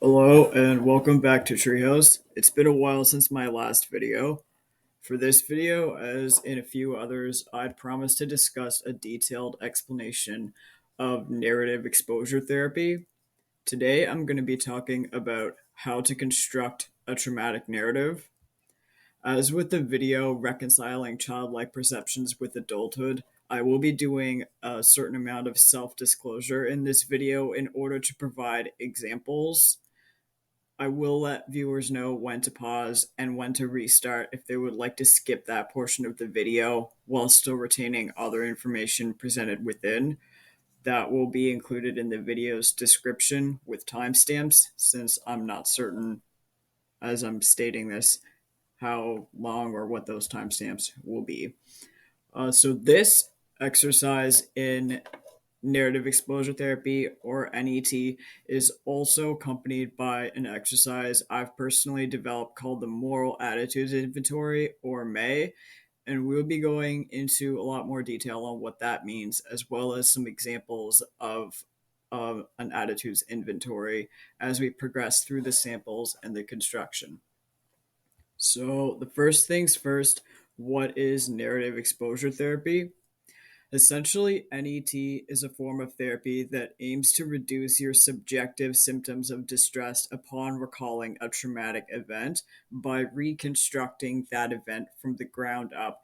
Hello and welcome back to Treehouse. It's been a while since my last video. For this video, as in a few others, I'd promised to discuss a detailed explanation of narrative exposure therapy. Today, I'm going to be talking about how to construct a traumatic narrative. As with the video reconciling childlike perceptions with adulthood, I will be doing a certain amount of self disclosure in this video in order to provide examples. I will let viewers know when to pause and when to restart if they would like to skip that portion of the video while still retaining other information presented within. That will be included in the video's description with timestamps, since I'm not certain, as I'm stating this, how long or what those timestamps will be. So, this exercise in narrative exposure therapy, or NET, is also accompanied by an exercise I've personally developed called the Moral Attitudes Inventory, or MAI, and we'll be going into a lot more detail on what that means, as well as some examples of an attitudes inventory as we progress through the samples and the construction. So, the first things first, what is narrative exposure therapy? Essentially, NET is a form of therapy that aims to reduce your subjective symptoms of distress upon recalling a traumatic event by reconstructing that event from the ground up.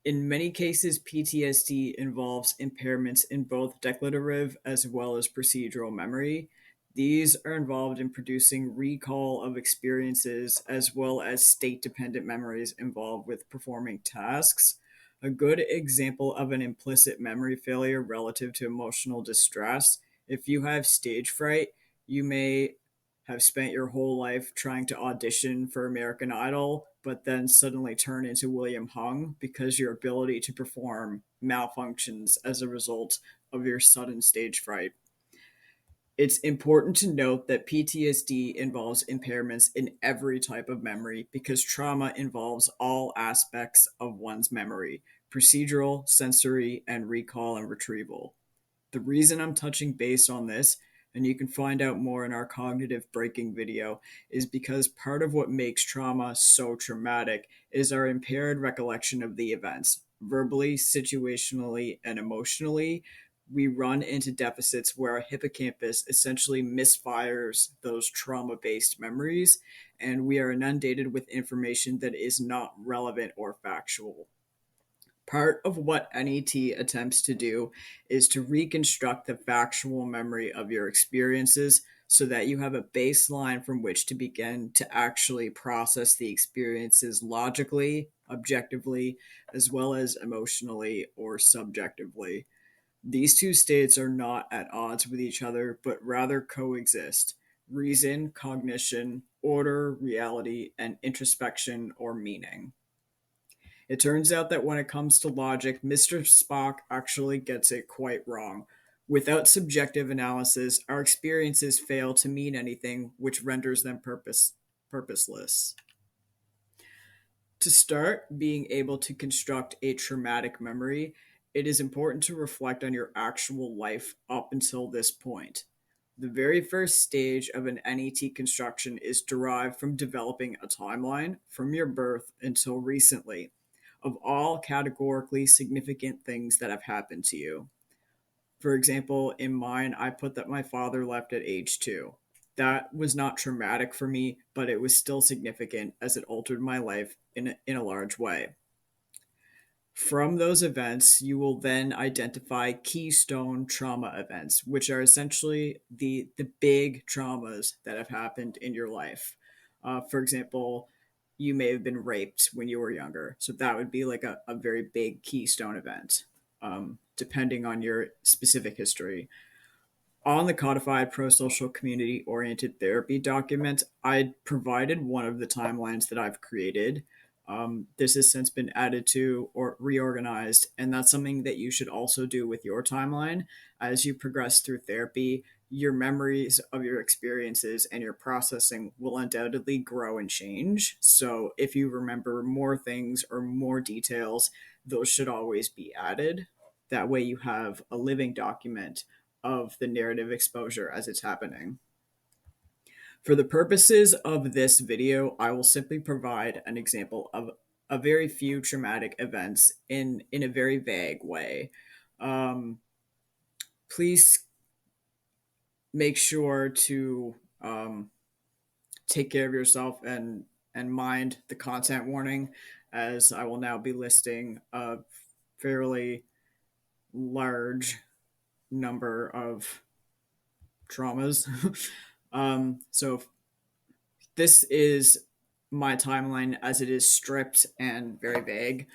In many cases, PTSD involves impairments in both declarative as well as procedural memory. These are involved in producing recall of experiences as well as state dependent memories involved with performing tasks. A good example of an implicit memory failure relative to emotional distress: if you have stage fright, you may have spent your whole life trying to audition for American Idol, but then suddenly turn into William Hung because your ability to perform malfunctions as a result of your sudden stage fright. It's important to note that PTSD involves impairments in every type of memory because trauma involves all aspects of one's memory: procedural, sensory, and recall and retrieval. The reason I'm touching base on this, and you can find out more in our cognitive breaking video, is because part of what makes trauma so traumatic is our impaired recollection of the events. Verbally, situationally, and emotionally, we run into deficits where our hippocampus essentially misfires those trauma based memories, and we are inundated with information that is not relevant or factual. Part of what NET attempts to do is to reconstruct the factual memory of your experiences so that you have a baseline from which to begin to actually process the experiences logically, objectively, as well as emotionally or subjectively. These two states are not at odds with each other, but rather coexist: reason, cognition, order, reality, and introspection or meaning. It turns out that when it comes to logic, Mr. Spock actually gets it quite wrong. Without subjective analysis, our experiences fail to mean anything, which renders them purposeless. To start being able to construct a traumatic memory, it is important to reflect on your actual life up until this point. The very first stage of an NET construction is derived from developing a timeline from your birth until recently of all categorically significant things that have happened to you. For example, in mine, I put that my father left at age 2. That was not traumatic for me, but it was still significant as it altered my life in a large way. From those events, you will then identify keystone trauma events, which are essentially the big traumas that have happened in your life. For example, you may have been raped when you were younger. So that would be like a very big keystone event, depending on your specific history. On the Codified Pro Social Community Oriented Therapy document, I provided one of the timelines that I've created. This has since been added to or reorganized, and that's something that you should also do with your timeline. As you progress through therapy, your memories of your experiences and your processing will undoubtedly grow and change. So if you remember more things or more details, those should always be added. That way you have a living document of the narrative exposure as it's happening. For the purposes of this video, I will simply provide an example of a very few traumatic events in a very vague way. Um, Please make sure to take care of yourself and mind the content warning, as I will now be listing a fairly large number of traumas. So this is my timeline as it is stripped and very vague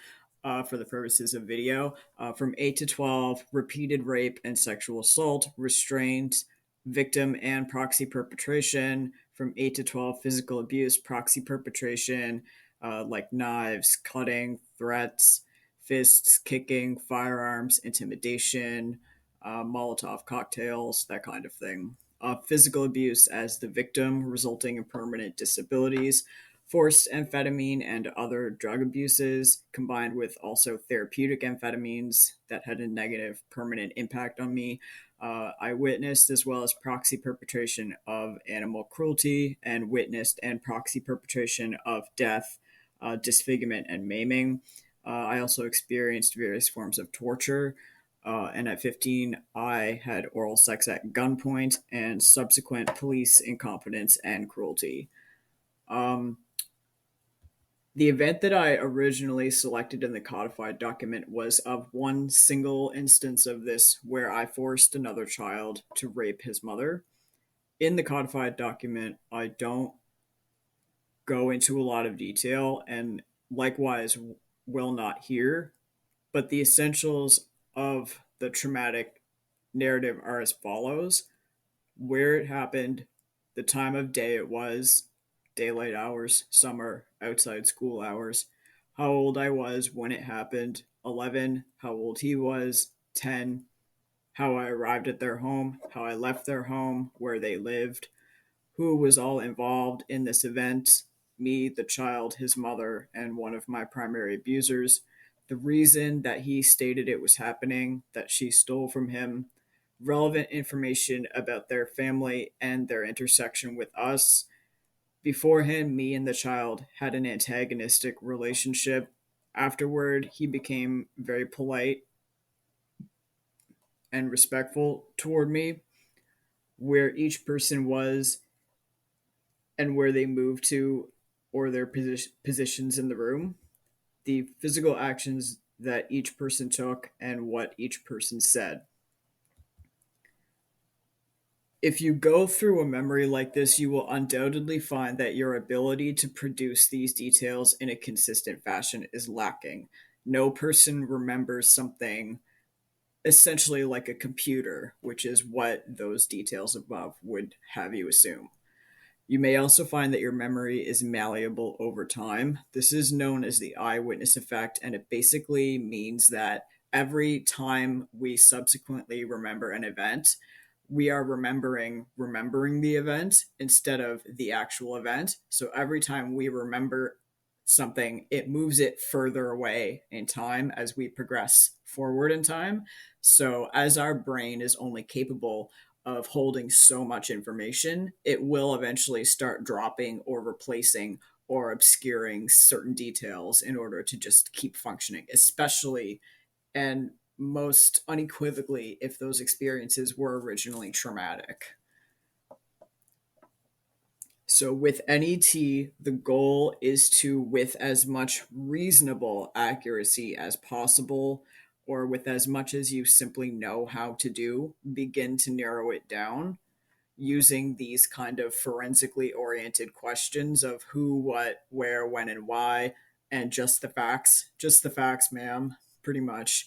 for the purposes of video. From 8 to 12, repeated rape and sexual assault, restraint, victim and proxy perpetration. From 8 to 12, physical abuse, proxy perpetration, like knives, cutting, threats, fists, kicking, firearms, intimidation, Molotov cocktails, that kind of thing. Physical abuse as the victim, resulting in permanent disabilities, forced amphetamine and other drug abuses, combined with also therapeutic amphetamines that had a negative permanent impact on me. I witnessed as well as proxy perpetration of animal cruelty and witnessed and proxy perpetration of death, disfigurement, and maiming. I also experienced various forms of torture. And at 15, I had oral sex at gunpoint and subsequent police incompetence and cruelty. Um, the event that I originally selected in the codified document was of one single instance of this where I forced another child to rape his mother. In the codified document, I don't go into a lot of detail and likewise will not here, but the essentials of the traumatic narrative are as follows: where it happened, the time of day it was, daylight hours, summer, outside school hours, how old I was when it happened, 11, how old he was, 10, how I arrived at their home, how I left their home, where they lived, who was all involved in this event: me, the child, his mother, and one of my primary abusers, the reason that he stated it was happening, that she stole from him, relevant information about their family and their intersection with us. Beforehand, me and the child had an antagonistic relationship. Afterward, he became very polite and respectful toward me, where each person was and where they moved to or their positions in the room, the physical actions that each person took, and what each person said. If you go through a memory like this, you will undoubtedly find that your ability to produce these details in a consistent fashion is lacking. No person remembers something essentially like a computer, which is what those details above would have you assume. You may also find that your memory is malleable over time. This is known as the eyewitness effect, and it basically means that every time we subsequently remember an event, we are remembering the event instead of the actual event. So every time we remember something, it moves it further away in time as we progress forward in time. So as our brain is only capable of holding so much information, it will eventually start dropping or replacing or obscuring certain details in order to just keep functioning, especially and most unequivocally if those experiences were originally traumatic. So with NET, the goal is to, with as much reasonable accuracy as possible, or with as much as you simply know how to do, begin to narrow it down using these kind of forensically oriented questions of who, what, where, when, and why, and just the facts. Just the facts, ma'am, pretty much.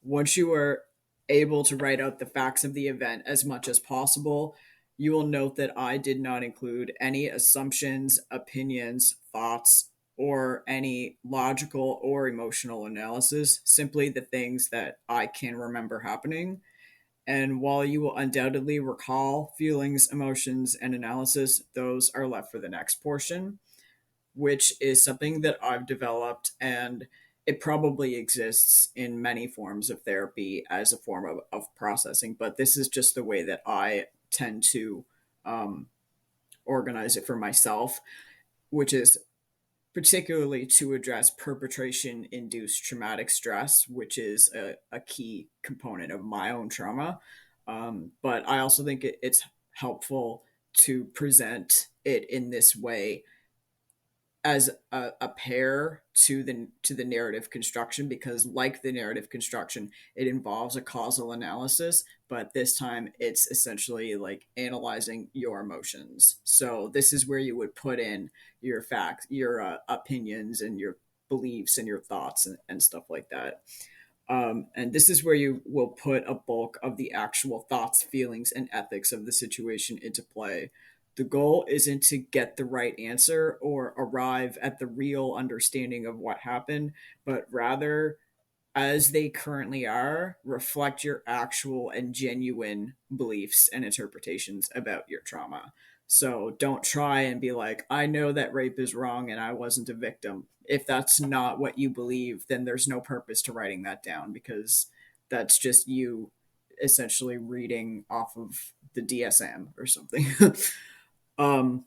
Once you are able to write out the facts of the event as much as possible, you will note that I did not include any assumptions, opinions, thoughts, or any logical or emotional analysis, simply the things that I can remember happening. And while you will undoubtedly recall feelings, emotions, and analysis, those are left for the next portion, which is something that I've developed, and it probably exists in many forms of therapy as a form of processing. But this is just the way that I tend to um, organize it for myself, which is particularly to address perpetration induced traumatic stress, which is a key component of my own trauma. But I also think it's helpful to present it in this way as a pair to the narrative construction, because like the narrative construction, it involves a causal analysis, but this time it's essentially like analyzing your emotions. So this is where you would put in your facts, your opinions, and your beliefs and your thoughts, and stuff like that. And this is where you will put a bulk of the actual thoughts, feelings, and ethics of the situation into play. The goal isn't to get the right answer or arrive at the real understanding of what happened, but rather, as they currently are, reflect your actual and genuine beliefs and interpretations about your trauma. So don't try and be like, I know that rape is wrong and I wasn't a victim. If that's not what you believe, then there's no purpose to writing that down, because that's just you essentially reading off of the DSM or something. um,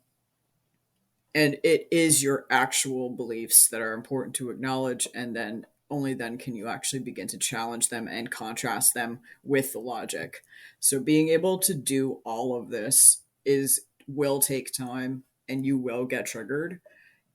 and it is your actual beliefs that are important to acknowledge, and then only then can you actually begin to challenge them and contrast them with the logic. So being able to do all of this is will take time, and you will get triggered.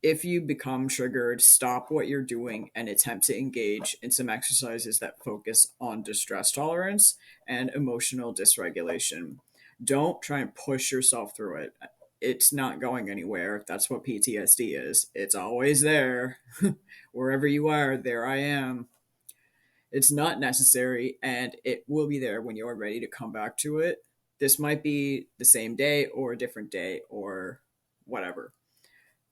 If you become triggered, stop what you're doing and attempt to engage in some exercises that focus on distress tolerance and emotional dysregulation. Don't try and push yourself through it. It's not going anywhere. That's what PTSD is. It's always there. Wherever you are, there I am. It's not necessary, and it will be there when you're ready to come back to it. This might be the same day or a different day or whatever.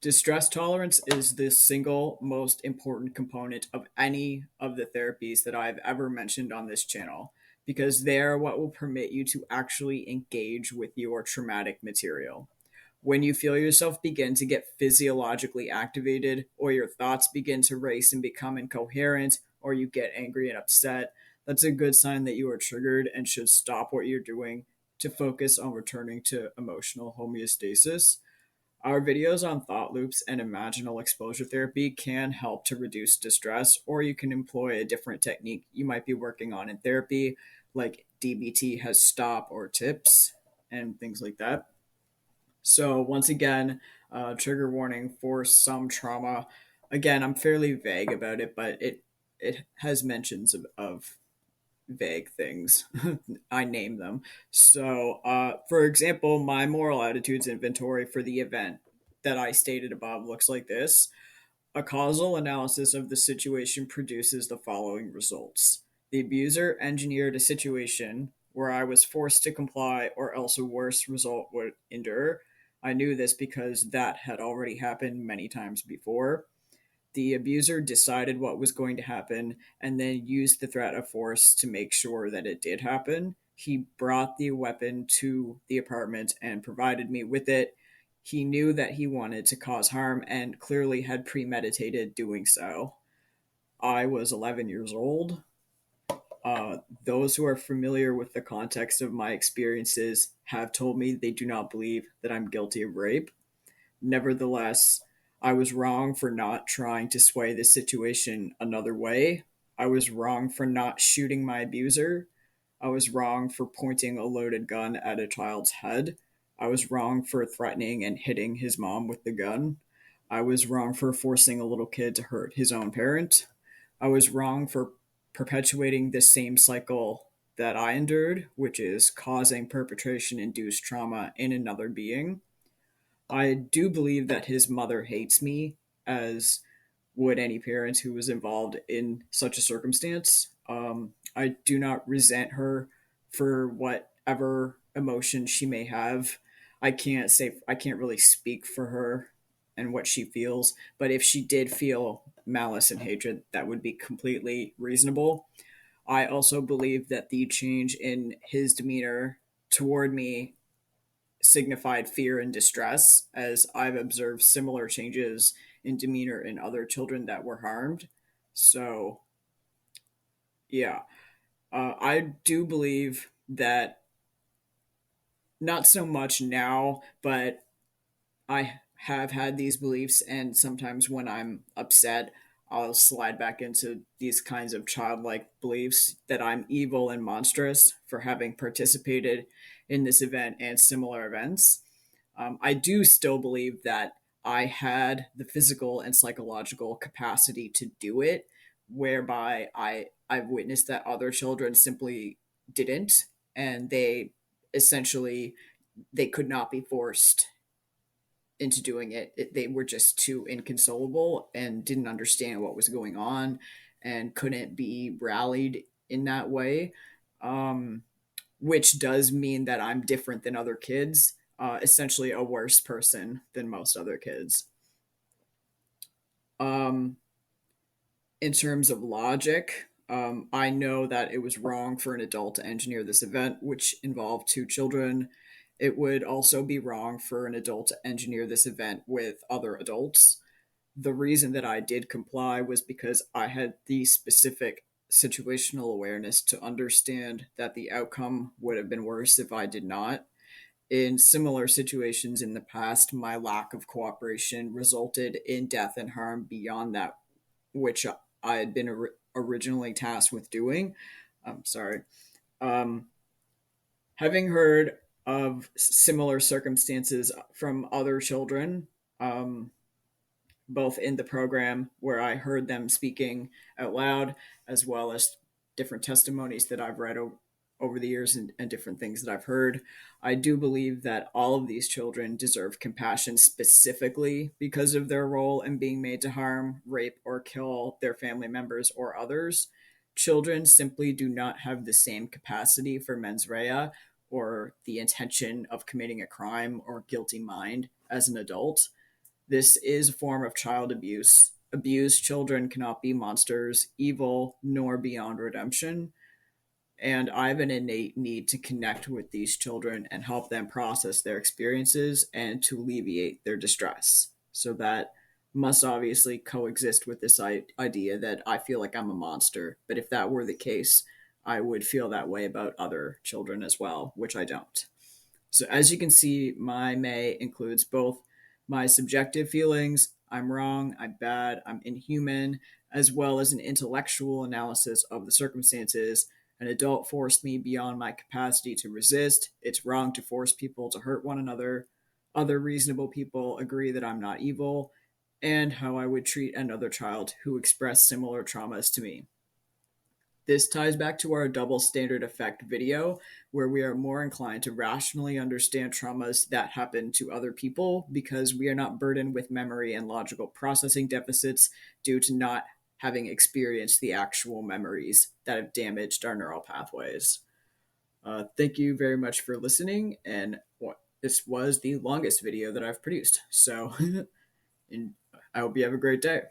Distress tolerance is the single most important component of any of the therapies that I've ever mentioned on this channel, because they are what will permit you to actually engage with your traumatic material. When you feel yourself begin to get physiologically activated, or your thoughts begin to race and become incoherent, or you get angry and upset, that's a good sign that you are triggered and should stop what you're doing to focus on returning to emotional homeostasis. Our videos on thought loops and imaginal exposure therapy can help to reduce distress, or you can employ a different technique you might be working on in therapy, like DBT has stop or tips and things like that. So, once again, trigger warning for some trauma. Again, I'm fairly vague about it, but it has mentions of vague things. I name them. So, for example, my moral attitudes inventory for the event that I stated above looks like this. A causal analysis of the situation produces the following results. The abuser engineered a situation where I was forced to comply, or else a worse result would endure. I knew this because that had already happened many times before. The abuser decided what was going to happen and then used the threat of force to make sure that it did happen. He brought the weapon to the apartment and provided me with it. He knew that he wanted to cause harm and clearly had premeditated doing so. I was 11 years old. Those who are familiar with the context of my experiences have told me they do not believe that I'm guilty of rape. Nevertheless, I was wrong for not trying to sway the situation another way. I was wrong for not shooting my abuser. I was wrong for pointing a loaded gun at a child's head. I was wrong for threatening and hitting his mom with the gun. I was wrong for forcing a little kid to hurt his own parent. I was wrong for perpetuating the same cycle that I endured, which is causing perpetration induced trauma in another being. I do believe that his mother hates me, as would any parent who was involved in such a circumstance. I do not resent her for whatever emotion she may have. I can't really speak for her and what she feels, but if she did feel malice and hatred, that would be completely reasonable. I also believe that the change in his demeanor toward me signified fear and distress, as I've observed similar changes in demeanor in other children that were harmed. So, yeah, I do believe that not so much now, but I have had these beliefs, and sometimes when I'm upset, I'll slide back into these kinds of childlike beliefs that I'm evil and monstrous for having participated in this event and similar events. I do still believe that I had the physical and psychological capacity to do it, whereby I've witnessed that other children simply didn't, and they essentially they could not be forced into doing They were just too inconsolable and didn't understand what was going on and couldn't be rallied in that way. Um, which does mean that I'm different than other kids, essentially a worse person than most other kids. Um, in terms of logic, I know that it was wrong for an adult to engineer this event, which involved two children. It would also be wrong for an adult to engineer this event with other adults. The reason that I did comply was because I had the specific situational awareness to understand that the outcome would have been worse if I did not. In similar situations in the past, my lack of cooperation resulted in death and harm beyond that which I had been originally tasked with doing. I'm sorry. Um, Having heard of similar circumstances from other children, um, both in the program where I heard them speaking out loud, as well as different testimonies that I've read over the years and different things that I've heard. I do believe that all of these children deserve compassion specifically because of their role in being made to harm, rape, or kill their family members or others. Children simply do not have the same capacity for mens rea or the intention of committing a crime or guilty mind as an adult. This is a form of child abuse. Abused children cannot be monsters, evil, nor beyond redemption. And I have an innate need to connect with these children and help them process their experiences and to alleviate their distress. So that must obviously coexist with this idea that I feel like I'm a monster. But if that were the case, I would feel that way about other children as well, which I don't. So, as you can see, my May includes both my subjective feelings, I'm wrong, I'm bad, I'm inhuman, as well as an intellectual analysis of the circumstances. An adult forced me beyond my capacity to resist. It's wrong to force people to hurt one another. Other reasonable people agree that I'm not evil, and how I would treat another child who expressed similar traumas to me. This ties back to our double standard effect video, where we are more inclined to rationally understand traumas that happen to other people because we are not burdened with memory and logical processing deficits due to not having experienced the actual memories that have damaged our neural pathways. Thank you very much for listening, and this was the longest video that I've produced. So, I hope you have a great day.